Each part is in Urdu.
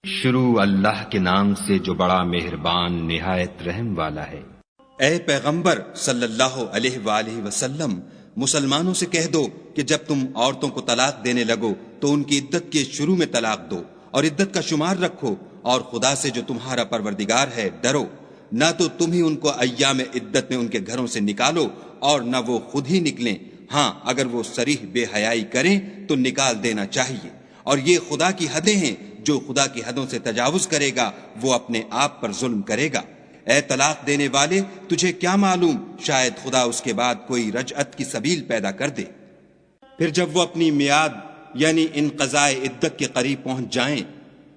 شروع اللہ کے نام سے جو بڑا مہربان نہایت رحم والا ہے۔ اے پیغمبر صلی اللہ علیہ وآلہ وسلم، مسلمانوں سے کہہ دو کہ جب تم عورتوں کو طلاق دینے لگو تو ان کی عدت کے شروع میں طلاق دو اور عدت کا شمار رکھو، اور خدا سے جو تمہارا پروردگار ہے ڈرو، نہ تو تم ہی ان کو ایام عدت میں ان کے گھروں سے نکالو اور نہ وہ خود ہی نکلیں، ہاں اگر وہ صریح بے حیائی کریں تو نکال دینا چاہیے، اور یہ خدا کی حدیں ہیں، جو خدا کی حدوں سے تجاوز کرے گا وہ اپنے آپ پر ظلم کرے گا۔ اے طلاق دینے والے، تجھے کیا معلوم شاید خدا اس کے بعد کوئی رجعت کی سبیل پیدا کر دے۔ پھر جب وہ اپنی میعاد یعنی انقضاء عدت کے قریب پہنچ جائیں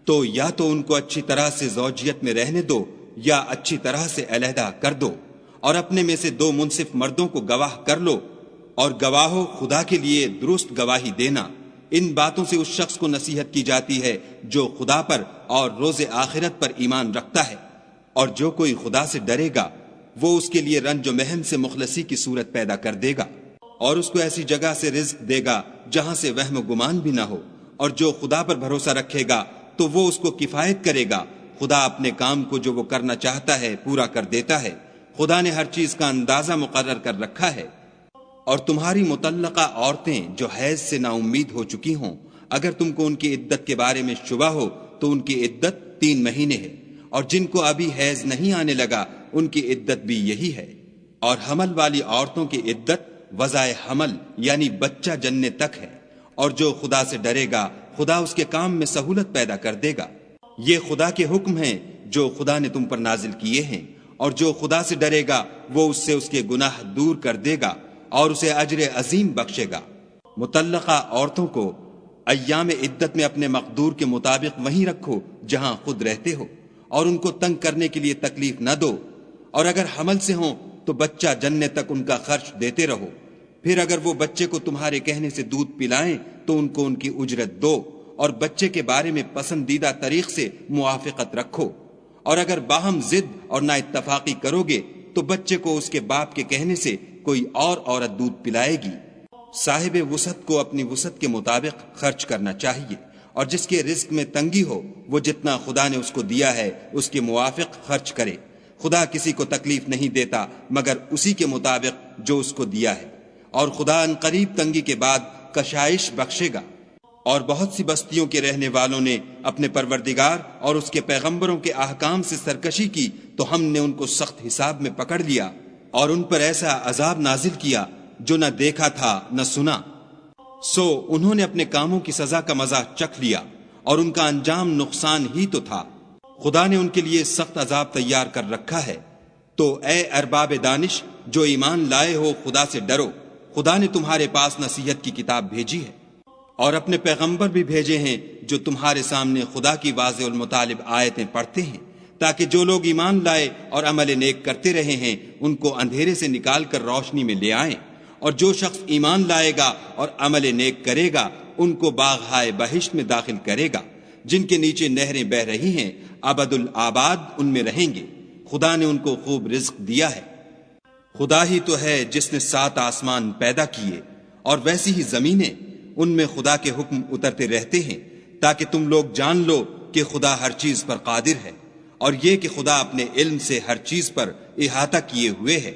تو یا تو ان کو اچھی طرح سے زوجیت میں رہنے دو یا اچھی طرح سے علیحدہ کر دو، اور اپنے میں سے 2 منصف مردوں کو گواہ کر لو، اور گواہو خدا کے لیے درست گواہی دینا۔ ان باتوں سے اس شخص کو نصیحت کی جاتی ہے جو خدا پر اور روز آخرت پر ایمان رکھتا ہے، اور جو کوئی خدا سے ڈرے گا وہ اس کے لیے رنج و محن سے مخلصی کی صورت پیدا کر دے گا، اور اس کو ایسی جگہ سے رزق دے گا جہاں سے وہم و گمان بھی نہ ہو، اور جو خدا پر بھروسہ رکھے گا تو وہ اس کو کفایت کرے گا۔ خدا اپنے کام کو جو وہ کرنا چاہتا ہے پورا کر دیتا ہے، خدا نے ہر چیز کا اندازہ مقرر کر رکھا ہے۔ اور تمہاری مطلقہ عورتیں جو حیض سے نا امید ہو چکی ہوں، اگر تم کو ان کی عدت کے بارے میں شبہ ہو تو ان کی عدت 3 مہینے ہے، اور جن کو ابھی حیض نہیں آنے لگا ان کی عدت بھی یہی ہے، اور حمل والی عورتوں کی عدت وضع حمل یعنی بچہ جننے تک ہے، اور جو خدا سے ڈرے گا خدا اس کے کام میں سہولت پیدا کر دے گا۔ یہ خدا کے حکم ہیں جو خدا نے تم پر نازل کیے ہیں، اور جو خدا سے ڈرے گا وہ اس سے اس کے گناہ دور کر دے گا اور اسے اجر عظیم بخشے گا۔ مطلقہ عورتوں کو ایام عدت میں اپنے مقدور کے مطابق وہیں رکھو جہاں خود رہتے ہو، اور ان کو تنگ کرنے کے لیے تکلیف نہ دو، اور اگر حمل سے ہوں تو بچہ جننے تک ان کا خرچ دیتے رہو۔ پھر اگر وہ بچے کو تمہارے کہنے سے دودھ پلائیں تو ان کو ان کی اجرت دو، اور بچے کے بارے میں پسندیدہ طریق سے موافقت رکھو، اور اگر باہم ضد اور نا اتفاقی کرو گے تو بچے کو اس کے باپ کے کہنے سے کوئی اور عورت دودھ پلائے گی۔ صاحب وسعت کو اپنی وسعت کے مطابق خرچ کرنا چاہیے، اور جس کے رزق میں تنگی ہو وہ جتنا خدا نے اس کو دیا ہے اس کے موافق خرچ کرے۔ خدا کسی کو تکلیف نہیں دیتا مگر اسی کے مطابق جو اس کو دیا ہے، اور خدا ان قریب تنگی کے بعد کشائش بخشے گا۔ اور بہت سی بستیوں کے رہنے والوں نے اپنے پروردگار اور اس کے پیغمبروں کے احکام سے سرکشی کی تو ہم نے ان کو سخت حساب میں پکڑ لیا، اور ان پر ایسا عذاب نازل کیا جو نہ دیکھا تھا نہ سنا۔ سو انہوں نے اپنے کاموں کی سزا کا مزہ چکھ لیا، اور ان کا انجام نقصان ہی تو تھا۔ خدا نے ان کے لیے سخت عذاب تیار کر رکھا ہے۔ تو اے ارباب دانش جو ایمان لائے ہو، خدا سے ڈرو۔ خدا نے تمہارے پاس نصیحت کی کتاب بھیجی ہے، اور اپنے پیغمبر بھی بھیجے ہیں جو تمہارے سامنے خدا کی واضح المطالب آیتیں پڑھتے ہیں، تاکہ جو لوگ ایمان لائے اور عمل نیک کرتے رہے ہیں ان کو اندھیرے سے نکال کر روشنی میں لے آئیں، اور جو شخص ایمان لائے گا اور عمل نیک کرے گا ان کو باغہائے بہشت میں داخل کرے گا، جن کے نیچے نہریں بہ رہی ہیں، ابد الآباد ان میں رہیں گے۔ خدا نے ان کو خوب رزق دیا ہے۔ خدا ہی تو ہے جس نے 7 آسمان پیدا کیے، اور ویسی ہی زمینیں، ان میں خدا کے حکم اترتے رہتے ہیں، تاکہ تم لوگ جان لو کہ خدا ہر چیز پر قادر ہے، اور یہ کہ خدا اپنے علم سے ہر چیز پر احاطہ کیے ہوئے ہے۔